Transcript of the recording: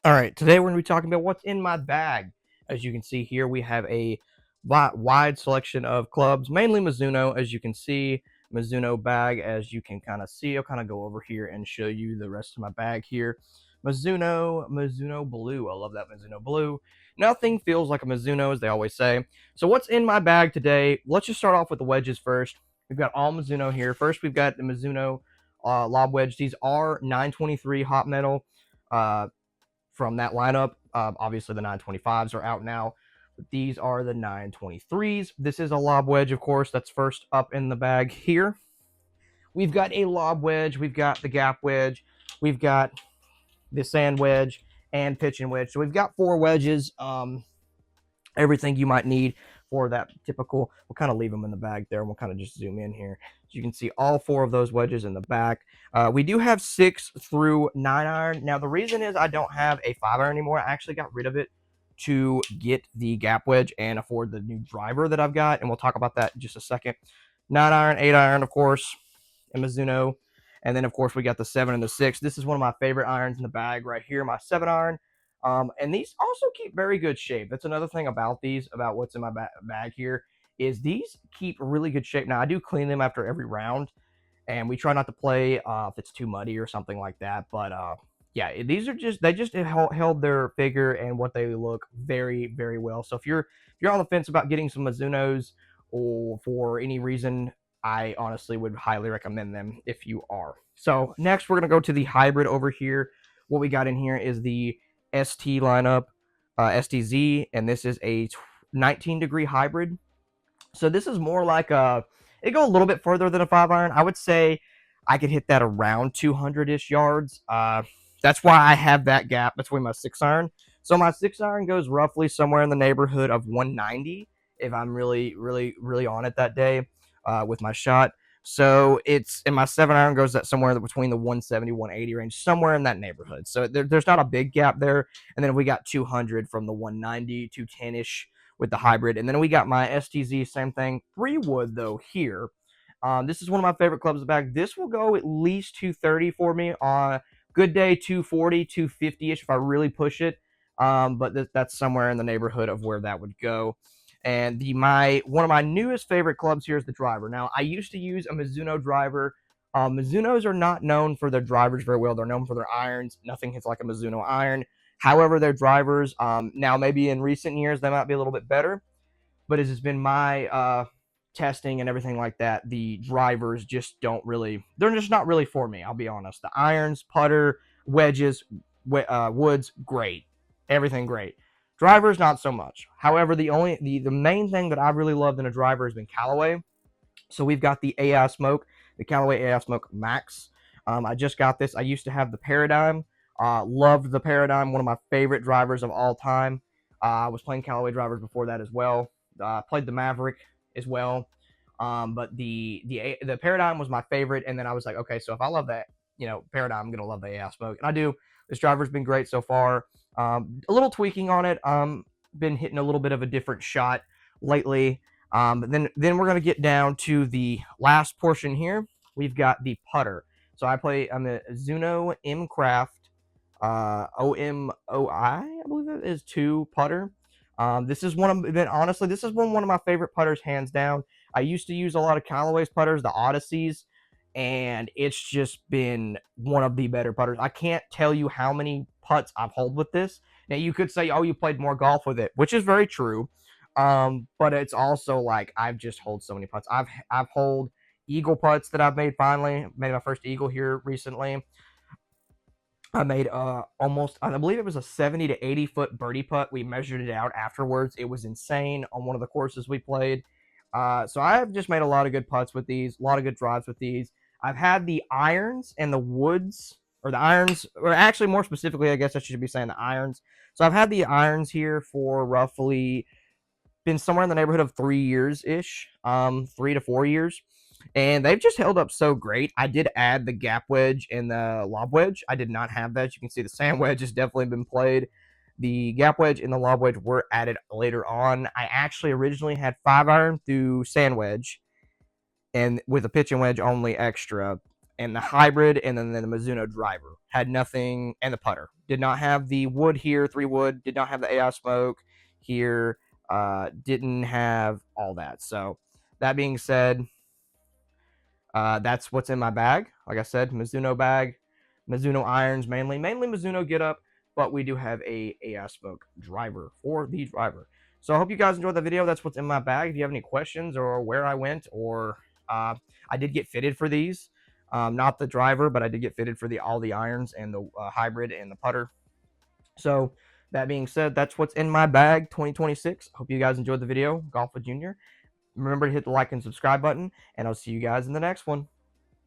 All right, today we're going to be talking about what's in my bag. As you can see here, we have a wide selection of clubs, mainly Mizuno. As you can see, Mizuno bag, as you can kind of see. I'll kind of go over here and show you the rest of my bag here. Mizuno Blue. I love that Mizuno Blue. Nothing feels like a Mizuno, as they always say. So what's in my bag today? Let's just start off with the wedges first. We've got all Mizuno here. First, we've got the Mizuno lob wedge. These are 923 hot metal. From that lineup. Obviously, the 925s are out now, but these are the 923s. This is a lob wedge, of course, that's first up in the bag here. We've got a lob wedge, we've got the gap wedge, we've got the sand wedge, and pitching wedge. So we've got 4 wedges, everything you might need for that typical. We'll kind of leave them in the bag there, and we'll kind of just zoom in here. So you can see all 4 of those wedges in the back. We do have 6 through 9 iron. Now, the reason is I don't have a 5 iron anymore. I actually got rid of it to get the gap wedge and afford the new driver that I've got, and we'll talk about that in just a second. 9 iron, 8 iron, of course, and Mizuno. And then, of course, we got the 7 and the 6. This is one of my favorite irons in the bag right here, my 7 iron. And these also keep very good shape. That's another thing about these, about what's in my bag here, is these keep really good shape. Now, I do clean them after every round, and we try not to play if it's too muddy or something like that. But yeah, these are they just held their figure and what they look very, very well. So if you're on the fence about getting some Mizunos, or for any reason, I honestly would highly recommend them if you are. So next, we're gonna go to the hybrid over here. What we got in here is the ST lineup, STZ, and this is a 19-degree hybrid. So this is more like it go a little bit further than a 5 iron. I would say I could hit that around 200-ish yards. That's why I have that gap between my 6 iron. So my 6 iron goes roughly somewhere in the neighborhood of 190 if I'm really, really, really on it that day with my shot. So it's, and my 7 iron goes that somewhere between the 170, 180 range, somewhere in that neighborhood. So there's not a big gap there. And then we got 200 from the 190 to 10-ish with the hybrid. And then we got my STZ, same thing. 3 wood, though, here. This is one of my favorite clubs in the bag. This will go at least 230 for me. On good day, 240, 250-ish if I really push it. But that's somewhere in the neighborhood of where that would go. And one of my newest favorite clubs here is the driver. Now, I used to use a Mizuno driver. Mizunos are not known for their drivers very well. They're known for their irons. Nothing hits like a Mizuno iron. However, their drivers, now maybe in recent years, they might be a little bit better. But as it's been my testing and everything like that, the drivers just they're just not really for me, I'll be honest. The irons, putter, wedges, woods, great. Everything great. Drivers, not so much. However, the main thing that I really loved in a driver has been Callaway. So we've got the AI Smoke, the Callaway Ai Smoke Max. I just got this. I used to have the Paradigm. Loved the Paradigm, one of my favorite drivers of all time. I was playing Callaway drivers before that as well. Played the Maverick as well. But the Paradigm was my favorite, and then I was like, okay, so if I love that, Paradigm, I'm gonna love the AI Smoke, and I do. This driver's been great so far. A little tweaking on it. Been hitting a little bit of a different shot lately. But then we're gonna get down to the last portion here. We've got the putter. So I'm a Mizuno M Craft OMOI, I believe it is 2 putter. This is one of my favorite putters, hands down. I used to use a lot of Callaway's putters, the Odysseys, and it's just been one of the better putters. I can't tell you how many putts I've holed with this. Now, you could say, oh, you played more golf with it, which is very true. But it's also like I've just holed so many putts. I've holed eagle putts that I've made finally. Made my first eagle here recently. I made almost, I believe it was a 70 to 80 foot birdie putt. We measured it out afterwards. It was insane on one of the courses we played. So I have just made a lot of good putts with these, a lot of good drives with these. I've had the irons and the woods, or the irons, or actually more specifically, I guess I should be saying the irons. So I've had the irons here for roughly, been somewhere in the neighborhood of 3 years-ish, 3 to 4 years. And they've just held up so great. I did add the gap wedge and the lob wedge. I did not have that. You can see the sand wedge has definitely been played. The gap wedge and the lob wedge were added later on. I actually originally had 5 iron through sand wedge, and with a pitching wedge only extra, and the hybrid, and then the Mizuno driver had nothing, and the putter. Did not have the wood here, 3 wood. Did not have the AI Smoke here. Didn't have all that. So that being said, that's what's in my bag. Like I said, Mizuno bag, Mizuno irons mainly Mizuno get up, but we do have a AI Smoke driver for the driver. So I hope you guys enjoyed the video. That's what's in my bag. If you have any questions or where I went, or I did get fitted for these, not the driver, but I did get fitted for all the irons and the hybrid and the putter. So that being said, that's what's in my bag 2026. Hope you guys enjoyed the video. Golf with Junior. Remember to hit the like and subscribe button, and I'll see you guys in the next one.